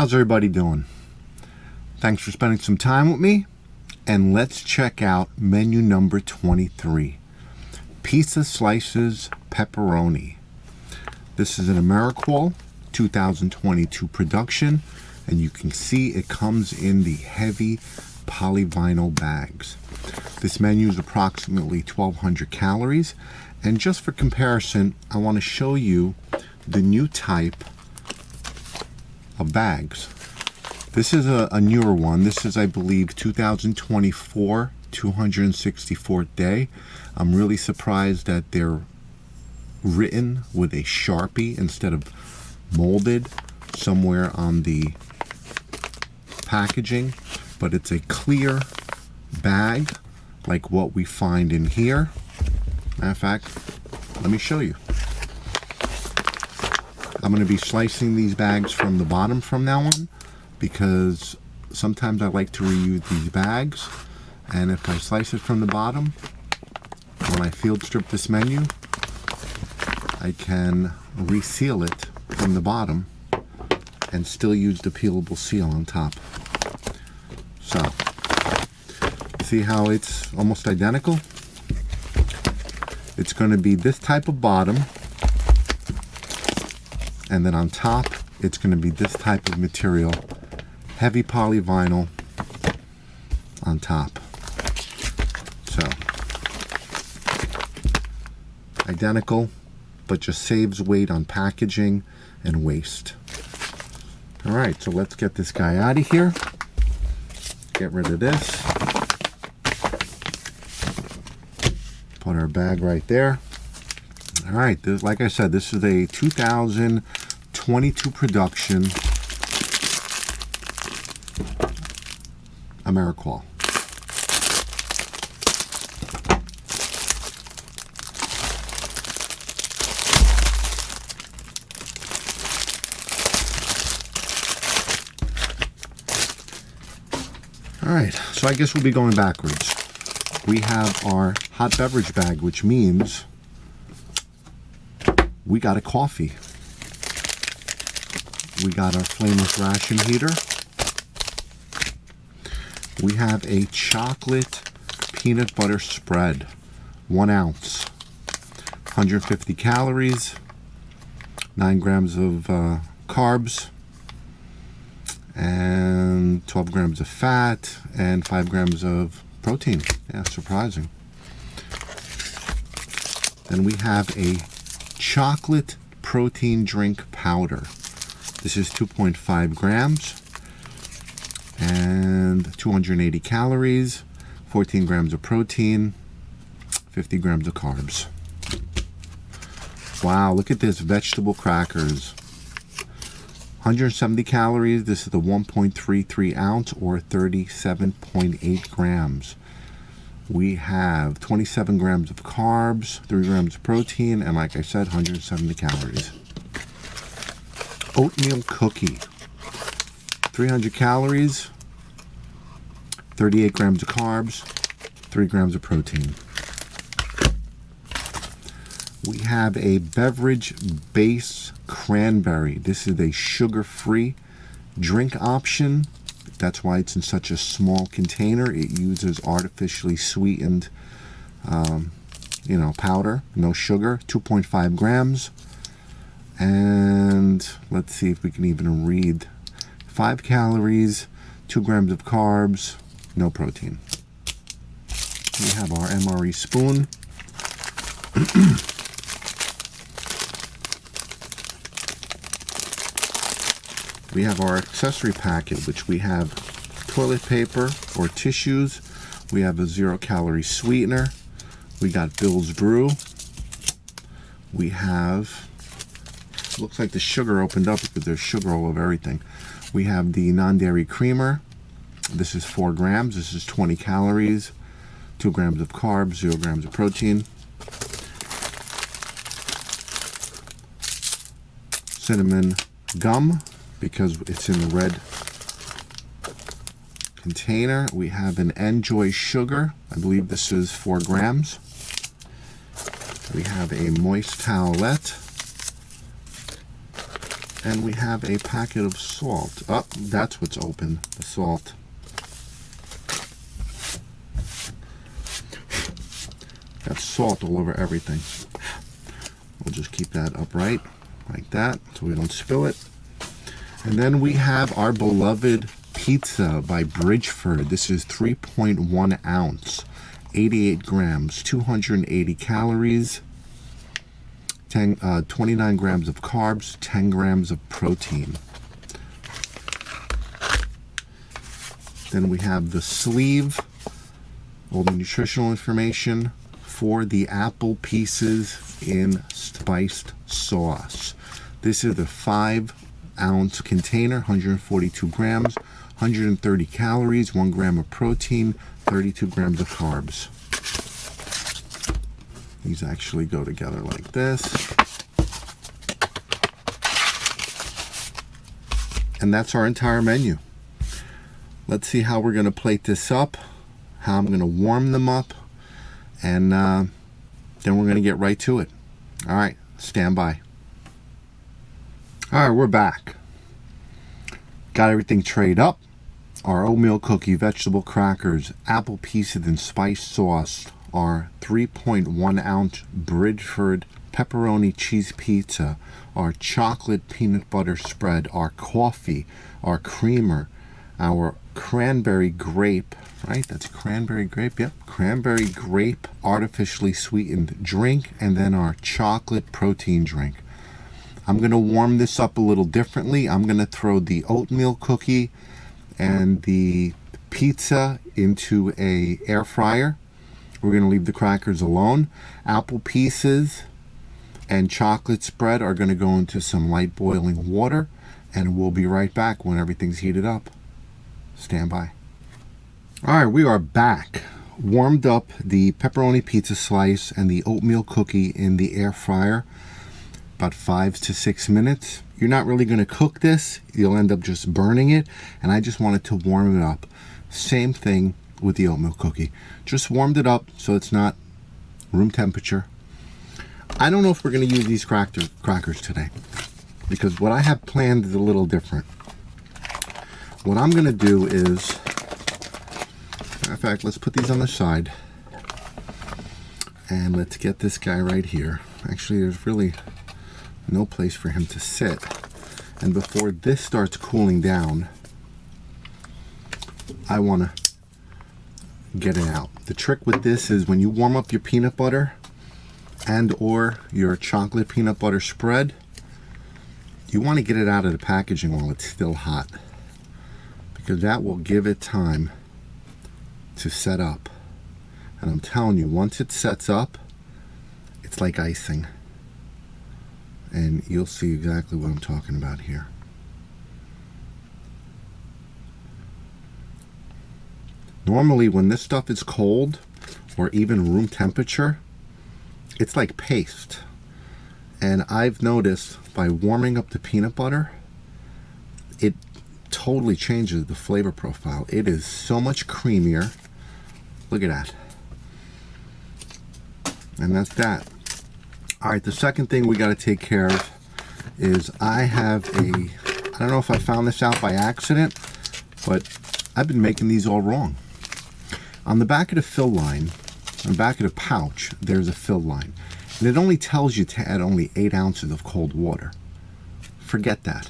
How's everybody doing? Thanks for spending some time with me, and let's check out menu number 23. Pizza slices pepperoni. This is an MRE 2022 production, and you can see it comes in the heavy polyvinyl bags. This menu is approximately 1,200 calories, and just for comparison, I want to show you the new type of bags. This is a newer one. This is, I believe, 2024, 264th day. I'm really surprised that they're written with a Sharpie instead of molded somewhere on the packaging, but it's a clear bag like what we find in here. Matter of fact, let me show you. I'm going to be slicing these bags from the bottom from now on, because sometimes I like to reuse these bags, and if I slice it from the bottom, when I field strip this menu, I can reseal it from the bottom and still use the peelable seal on top. So, see how it's almost identical? It's going to be this type of bottom, and then on top it's going to be this type of material, heavy polyvinyl on top. So, identical, but just saves weight on packaging and waste. Alright, so let's get this guy out of here. Get rid of this. Put our bag right there. Alright, like I said, this is a 2022 production MRE. Alright, so I guess we'll be going backwards. We have our hot beverage bag, which means we got a coffee. We got our flameless ration heater. We have a chocolate peanut butter spread, 1 ounce, 150 calories, 9 grams of carbs, and 12 grams of fat, and 5 grams of protein. Yeah, surprising. Then we have a chocolate protein drink powder. This is 2.5 grams and 280 calories, 14 grams of protein, 50 grams of carbs. Wow, look at this, vegetable crackers. 170 calories. This is the 1.33 ounce or 37.8 grams. We have 27 grams of carbs, 3 grams of protein, and like I said, 170 calories. Oatmeal cookie, 300 calories, 38 grams of carbs, 3 grams of protein. We have a beverage base cranberry. This is a sugar-free drink option. That's why it's in such a small container. It uses artificially sweetened, powder, no sugar, 2.5 grams. And let's see if we can even read. 5 calories, 2 grams of carbs, no protein. We have our MRE spoon. We have our accessory packet, which we have toilet paper or tissues. We have a 0-calorie sweetener. We got Bill's Brew. We have, looks like the sugar opened up because there's sugar all over everything. We have the non-dairy creamer. This is 4 grams. This is 20 calories, 2 grams of carbs, 0 grams of protein. Cinnamon gum, because it's in the red container. We have an Enjoy sugar. I believe this is 4 grams. We have a moist towelette. And we have a packet of salt. Oh, that's what's open, the salt. Got salt all over everything. We'll just keep that upright like that so we don't spill it. And then we have our beloved pizza by Bridgeford. This is 3.1 ounce, 88 grams, 280 calories, 29 grams of carbs, 10 grams of protein. Then we have the sleeve, all the nutritional information for the apple pieces in spiced sauce. This is the 5-ounce container, 142 grams, 130 calories, 1 gram of protein, 32 grams of carbs. These actually go together like this. And that's our entire menu. Let's see how we're going to plate this up, how I'm going to warm them up, and then we're going to get right to it. All right, stand by. All right, we're back. Got everything trayed up. Our oatmeal cookie, vegetable crackers, apple pieces and spice sauce, our 3.1 ounce Bridgeford pepperoni cheese pizza, our chocolate peanut butter spread, our coffee, our creamer, our cranberry grape, right? That's cranberry grape, yep. Cranberry grape artificially sweetened drink, and then our chocolate protein drink. I'm going to warm this up a little differently. I'm going to throw the oatmeal cookie and the pizza into a air fryer. We're going to leave the crackers alone. Apple pieces and chocolate spread are going to go into some light boiling water, and we'll be right back when everything's heated up. Stand by. All right, we are back. Warmed up the pepperoni pizza slice and the oatmeal cookie in the air fryer, about 5 to 6 minutes. You're not really going to cook this. You'll end up just burning it, and I just wanted to warm it up. Same thing with the oatmeal cookie. Just warmed it up so it's not room temperature. I don't know if we're going to use these crackers today, because what I have planned is a little different. What I'm going to do is, in fact, let's put these on the side, and let's get this guy right here. Actually, there's really no place for him to sit. And before this starts cooling down, I want to get it out. The trick with this is when you warm up your peanut butter and or your chocolate peanut butter spread, you want to get it out of the packaging while it's still hot, because that will give it time to set up. And I'm telling you, once it sets up, it's like icing. And you'll see exactly what I'm talking about here. Normally, when this stuff is cold or even room temperature, it's like paste. And I've noticed by warming up the peanut butter, it totally changes the flavor profile. It is so much creamier. Look at that. And that's that. All right, the second thing we got to take care of is I don't know if I found this out by accident, but I've been making these all wrong. On the back of the fill line, on the back of the pouch, there's a fill line. And it only tells you to add only 8 ounces of cold water. Forget that.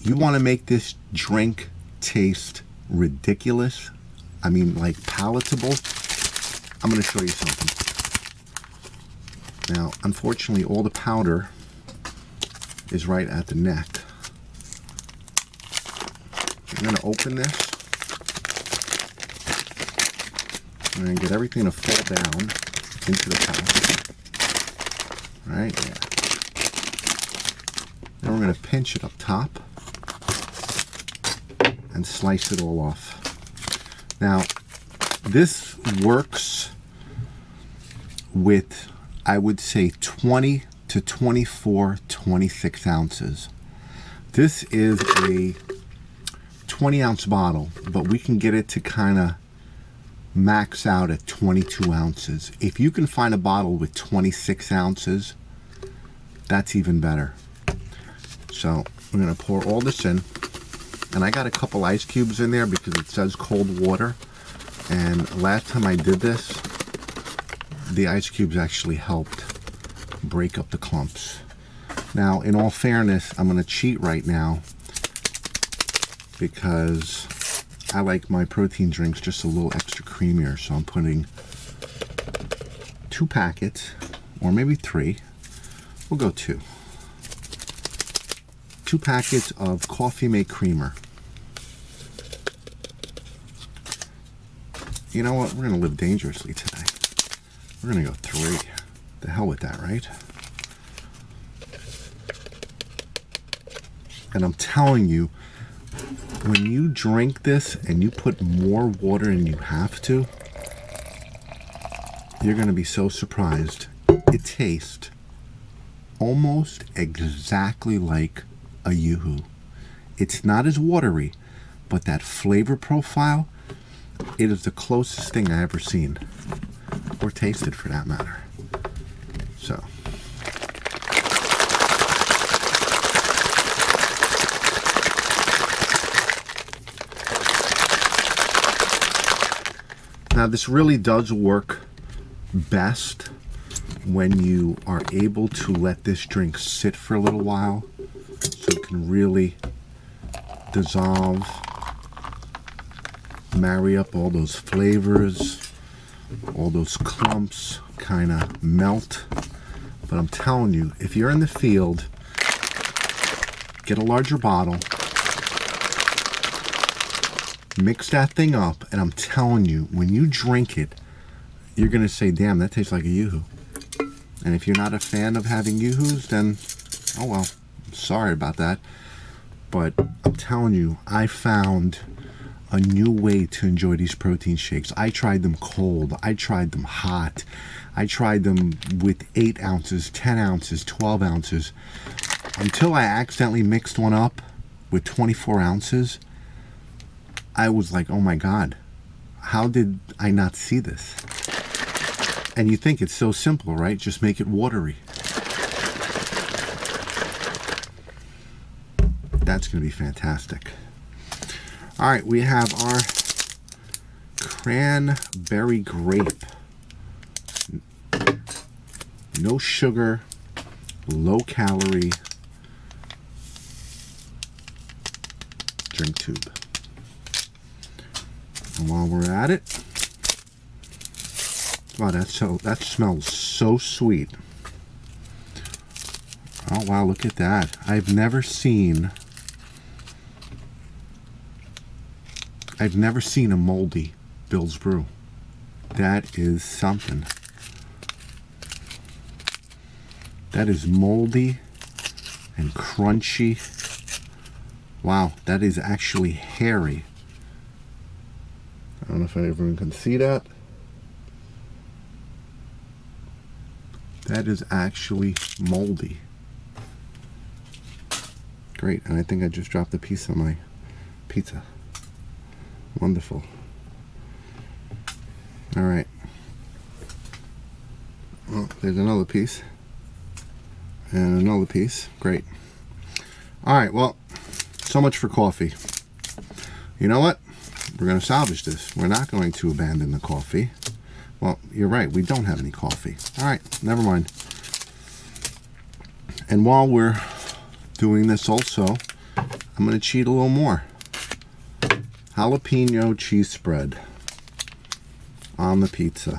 You want to make this drink taste ridiculous, I mean like palatable, I'm going to show you something. Now, unfortunately, all the powder is right at the neck. I'm going to open this and get everything to fall down into the pouch. Right there. Then we're going to pinch it up top and slice it all off. Now, this works with, I would say, 20 to 24, 26 ounces. This is a 20-ounce bottle, but we can get it to kind of max out at 22 ounces. If you can find a bottle with 26 ounces, that's even better. So I'm going to pour all this in. And I got a couple ice cubes in there because it says cold water. And last time I did this, the ice cubes actually helped break up the clumps. Now, in all fairness, I'm going to cheat right now because I like my protein drinks just a little extra creamier. So I'm putting 2 packets, or maybe 3. We'll go 2. 2 packets of Coffee Mate Creamer. You know what? We're going to live dangerously today. We're going to go 3. The hell with that, right? And I'm telling you, when you drink this and you put more water than you have to, you're going to be so surprised. It tastes almost exactly like a Yoo-hoo. It's not as watery, but that flavor profile, it is the closest thing I ever seen, or tasted for that matter. So. Now this really does work best when you are able to let this drink sit for a little while so it can really dissolve, marry up all those flavors, all those clumps kind of melt. But I'm telling you, if you're in the field, get a larger bottle, mix that thing up, and I'm telling you, when you drink it, you're going to say, damn, that tastes like a Yoo-hoo. And if you're not a fan of having Yoo-hoos, then, oh well, sorry about that. But I'm telling you, I found a new way to enjoy these protein shakes. I tried them cold. I tried them hot. I tried them with 8 ounces, 10 ounces, 12 ounces, until I accidentally mixed one up with 24 ounces. I was like, oh my God, how did I not see this? And you think it's so simple, right? Just make it watery. That's going to be fantastic. All right, we have our cranberry grape. No sugar, low calorie drink tube. And while we're at it, wow, that smells so sweet. Oh wow, look at that. I've never seen a moldy Bill's Brew. That is something. That is moldy and crunchy. Wow, that is actually hairy. I don't know if everyone can see that. That is actually moldy. Great, and I think I just dropped a piece of my pizza. Wonderful. All right. Well, there's another piece. And another piece. Great. All right, well, so much for coffee. You know what? We're going to salvage this. We're not going to abandon the coffee. Well, you're right. We don't have any coffee. All right, never mind. And while we're doing this also, I'm going to cheat a little more. Jalapeno cheese spread on the pizza.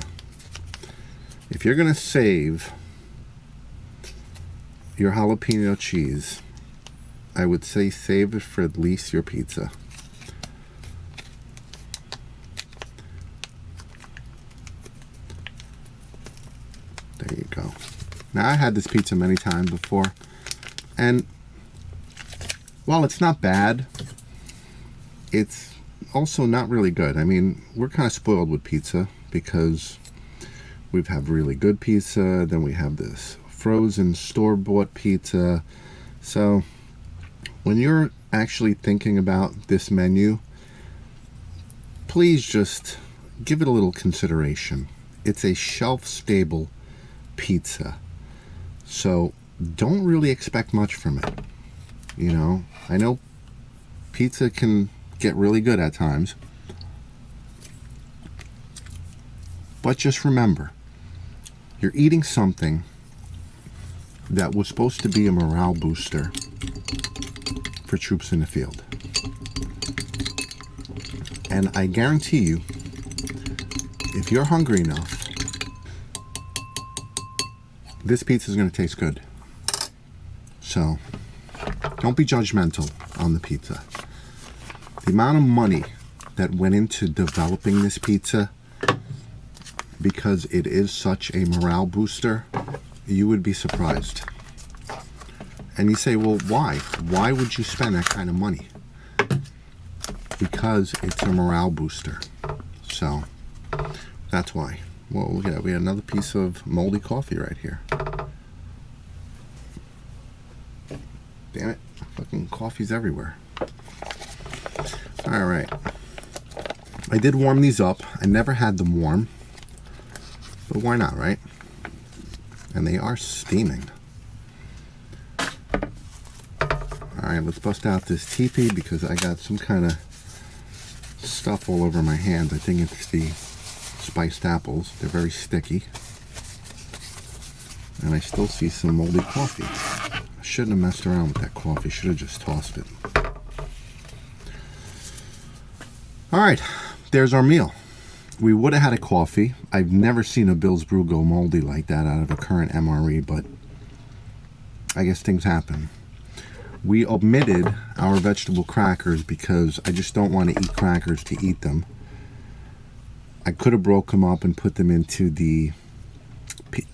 If you're going to save your jalapeno cheese, I would say save it for at least your pizza. There you go. Now, I had this pizza many times before, and while it's not bad, it's also not really good. I mean, we're kind of spoiled with pizza because we've had really good pizza, then we have this frozen store-bought pizza. So when you're actually thinking about this menu, please just give it a little consideration. It's a shelf-stable pizza, so don't really expect much from it. You know, I know pizza can get really good at times, but just remember, you're eating something that was supposed to be a morale booster for troops in the field. And I guarantee you, if you're hungry enough, this pizza is going to taste good. So, don't be judgmental on the pizza. The amount of money that went into developing this pizza, because it is such a morale booster, you would be surprised. And you say, well, why? Why would you spend that kind of money? Because it's a morale booster. So, that's why. Well, look at that. We had another piece of moldy coffee right here. Damn it. Fucking coffee's everywhere. Alright. I did warm these up. I never had them warm. But why not, right? And they are steaming. Alright, let's bust out this teepee because I got some kind of stuff all over my hand. I think it's the spiced apples. They're very sticky. And I still see some moldy coffee. I shouldn't have messed around with that coffee. Should have just tossed it. Alright, there's our meal. We would have had a coffee. I've never seen a Bill's Brew go moldy like that out of a current MRE, but I guess things happen. We omitted our vegetable crackers because I just don't want to eat crackers to eat them. I could have broke them up and put them into the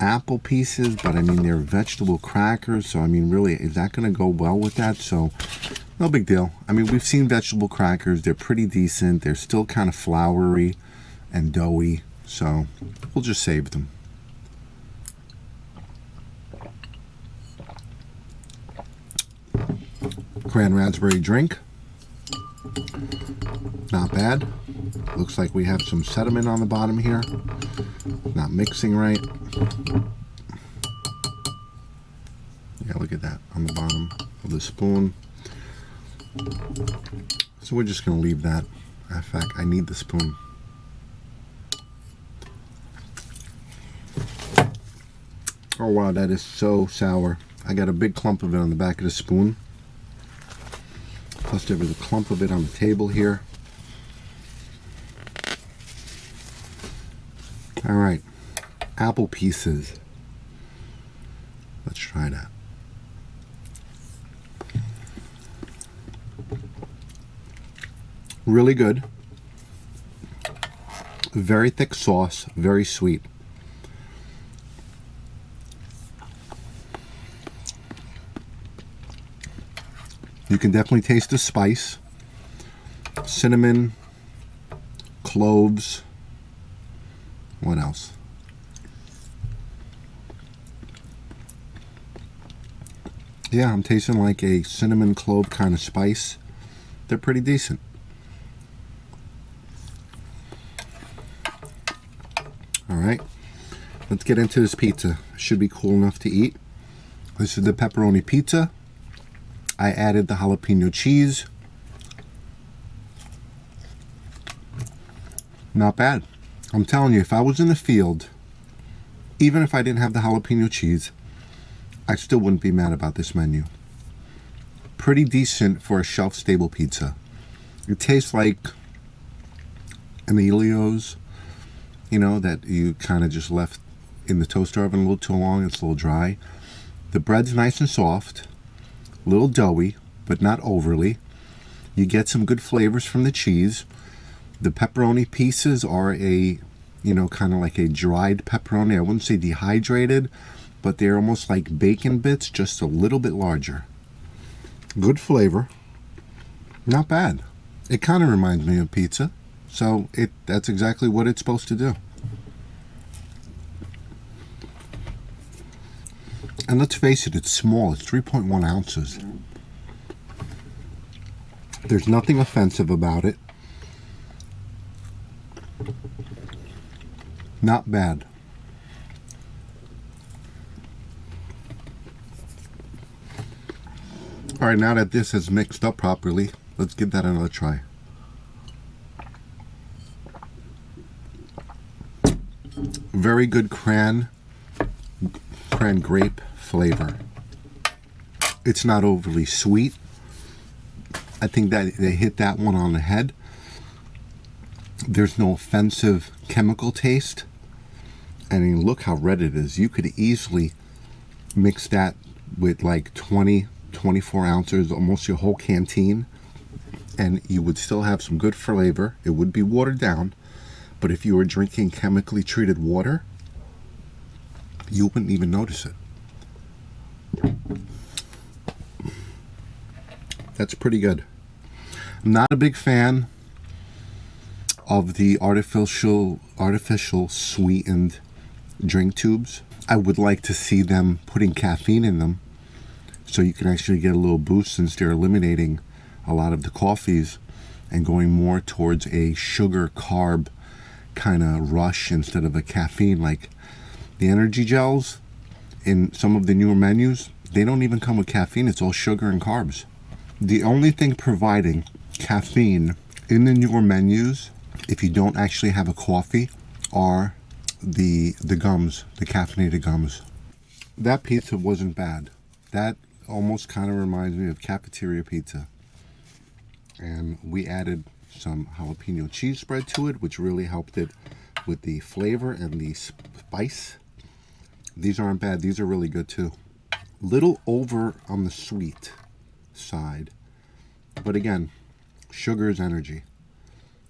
apple pieces, but I mean, they're vegetable crackers, so I mean, really, is that going to go well with that? So, no big deal. I mean, we've seen vegetable crackers. They're pretty decent. They're still kind of floury and doughy, so we'll just save them. Cran raspberry drink. Not bad. Looks like we have some sediment on the bottom here. Not mixing right. Yeah, look at that on the bottom of the spoon. So we're just going to leave that. In fact, I need the spoon. Oh wow, that is so sour. I got a big clump of it on the back of the spoon. Plus there was a clump of it on the table here. Alright, apple pieces. Let's try that. Really good. Very thick sauce, very sweet. You can definitely taste the spice. Cinnamon, cloves. What else? Yeah, I'm tasting like a cinnamon clove kind of spice. They're pretty decent. Alright, let's get into this pizza. Should be cool enough to eat. This is the pepperoni pizza. I added the jalapeno cheese. Not bad. I'm telling you, if I was in the field, even if I didn't have the jalapeno cheese, I still wouldn't be mad about this menu. Pretty decent for a shelf-stable pizza. It tastes like Emilio's, you know, that you kind of just left in the toaster oven a little too long. It's a little dry. The bread's nice and soft. A little doughy, but not overly. You get some good flavors from the cheese. The pepperoni pieces are a, you know, kind of like a dried pepperoni. I wouldn't say dehydrated, but they're almost like bacon bits, just a little bit larger. Good flavor. Not bad. It kind of reminds me of pizza. So that's exactly what it's supposed to do. And let's face it, it's small. It's 3.1 ounces. There's nothing offensive about it. Not bad. All right, now that this has mixed up properly, let's give that another try. Very good cran grape flavor. It's not overly sweet. I think that they hit that one on the head. There's no offensive chemical taste. I mean, look how red it is. You could easily mix that with like 20, 24 ounces, almost your whole canteen, and you would still have some good flavor. It would be watered down, but if you were drinking chemically treated water, you wouldn't even notice it. That's pretty good. I'm not a big fan of the artificial sweetened drink tubes. I would like to see them putting caffeine in them so you can actually get a little boost, since they're eliminating a lot of the coffees and going more towards a sugar carb kind of rush instead of a caffeine. Like the energy gels in some of the newer menus, they don't even come with caffeine. It's all sugar and carbs. The only thing providing caffeine in the newer menus, if you don't actually have a coffee, are the gums, the caffeinated gums. That pizza wasn't bad. That almost kind of reminds me of cafeteria pizza. And we added some jalapeno cheese spread to it, which really helped it with the flavor and the spice. These aren't bad. These are really good too. Little over on the sweet side. But again, sugar is energy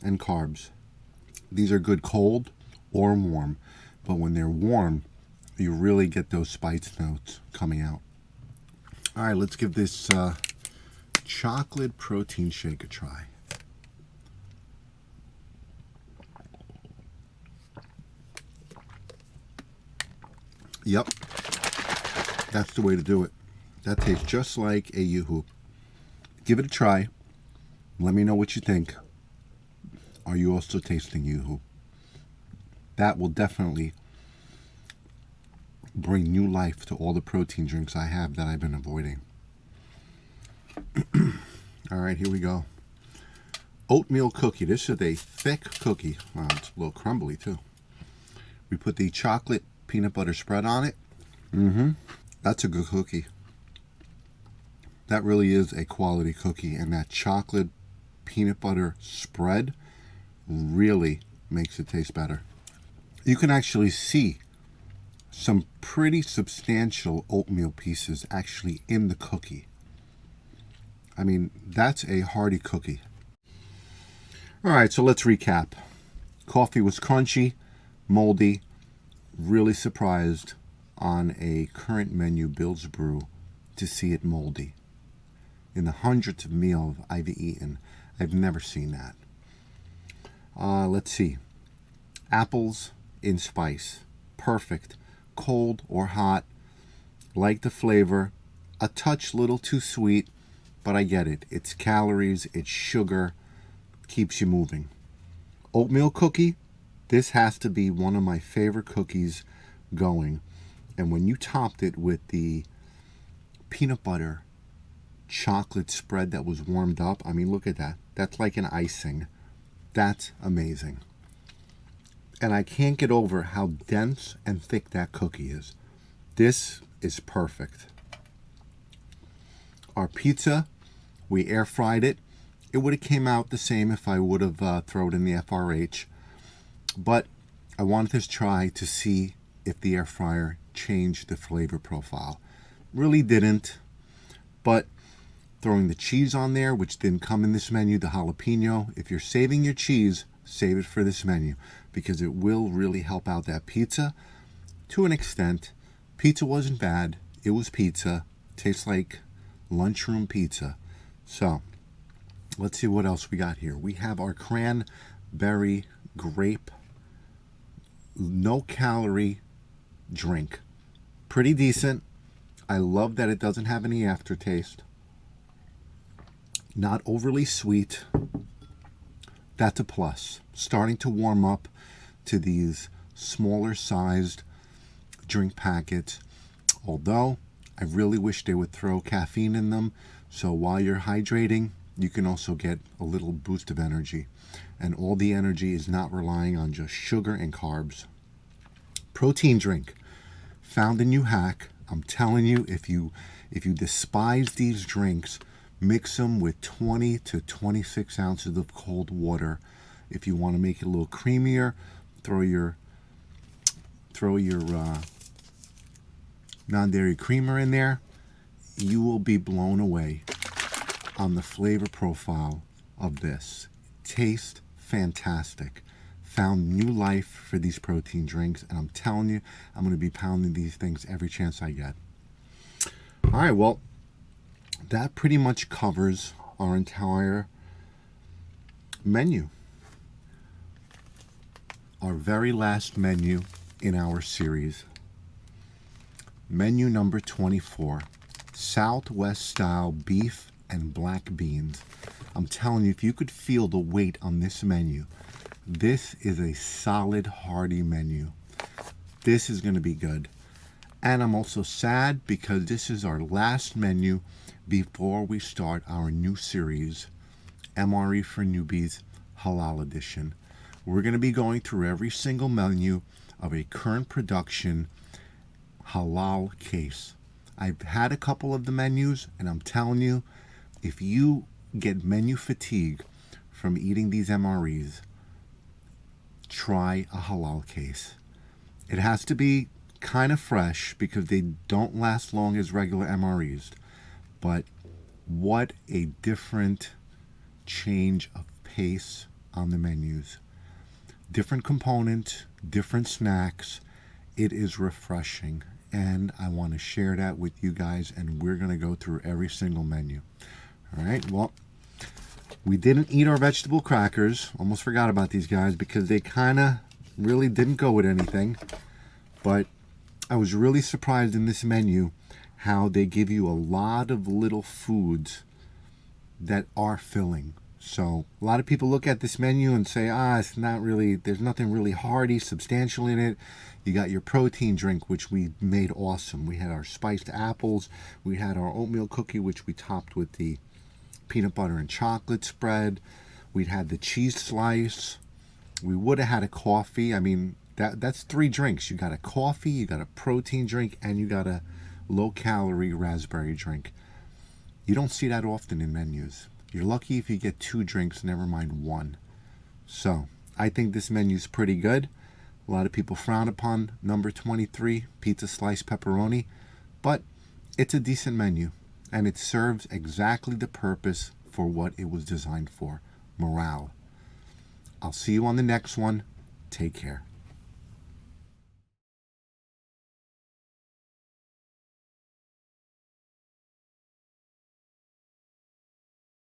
and carbs. These are good cold or warm. But when they're warm, you really get those spice notes coming out. All right, let's give this chocolate protein shake a try. Yep, that's the way to do it. That tastes just like a Yoo-hoo. Give it a try. Let me know what you think. Are you also tasting Yoo-hoo? That will definitely bring new life to all the protein drinks I have that I've been avoiding. All right, here we go. Oatmeal cookie. This is a thick cookie. Wow, it's a little crumbly too. We put the chocolate peanut butter spread on it. That's a good cookie. That really is a quality cookie, and that chocolate peanut butter spread really makes it taste better. You can actually see some pretty substantial oatmeal pieces actually in the cookie. I mean, that's a hearty cookie. All right, so let's recap. Coffee was crunchy, moldy, really surprised on a current menu Bill's Brew to see it moldy. In the hundreds of meals I've eaten, I've never seen that. Let's see. Apples in spice. Perfect. Cold or hot. Like the flavor. A touch little too sweet, but I get it. It's calories, it's sugar, keeps you moving. Oatmeal cookie. This has to be one of my favorite cookies going. And when you topped it with the peanut butter chocolate spread that was warmed up, I mean, look at that. That's like an icing. That's amazing. And I can't get over how dense and thick that cookie is. This is perfect. Our pizza, we air fried it. It would have came out the same if I would have thrown it in the FRH. But I wanted to try to see if the air fryer changed the flavor profile. Really didn't. But throwing the cheese on there, which didn't come in this menu, the jalapeno, if you're saving your cheese, save it for this menu, because it will really help out that pizza to an extent. Pizza wasn't bad. It was pizza. Tastes like lunchroom pizza. So let's see what else we got here. We have our cranberry grape no calorie drink. Pretty decent. I love that it doesn't have any aftertaste. Not overly sweet. That's a plus. Starting to warm up to these smaller sized drink packets. Although I really wish they would throw caffeine in them So while you're hydrating, you can also get a little boost of energy. And all the energy is not relying on just sugar and carbs. Protein drink. Found a new hack. I'm telling you, if you despise these drinks, mix them with 20 to 26 ounces of cold water. If you want to make it a little creamier, throw your non-dairy creamer in there. You will be blown away on the flavor profile of this. Tastes fantastic. Found new life for these protein drinks, and I'm telling you, I'm going to be pounding these things every chance I get. All right, well, that pretty much covers our entire menu. Our very last menu in our series. Menu number 24. Southwest style beef and black beans. I'm telling you, if you could feel the weight on this menu, this is a solid, hearty menu. This is going to be good. And I'm also sad because this is our last menu before we start our new series, MRE for Newbies Halal Edition. We're going to be going through every single menu of a current production halal case. I've had a couple of the menus, and I'm telling you, if you get menu fatigue from eating these MREs, try a halal case. It has to be kind of fresh because they don't last long as regular MREs. But what a different change of pace on the menus. Different components, different snacks. It is refreshing. And I want to share that with you guys, and we're going to go through every single menu. All right, well, we didn't eat our vegetable crackers. Almost forgot about these guys because they kind of really didn't go with anything. But I was really surprised in this menu how they give you a lot of little foods that are filling. So a lot of people look at this menu and say, it's not really, there's nothing really hearty, substantial in it. You got your protein drink, which we made awesome. We had our spiced apples. We had our oatmeal cookie, which we topped with the peanut butter and chocolate spread. We'd had the cheese slice. We would have had a coffee. I mean, that's 3 drinks. You got a coffee, you got a protein drink, and you got a low-calorie raspberry drink. You don't see that often in menus. You're lucky if you get 2 drinks, never mind 1. So, I think this menu's pretty good. A lot of people frown upon number 23, pizza slice pepperoni, but it's a decent menu, and it serves exactly the purpose for what it was designed for, morale. I'll see you on the next one. Take care.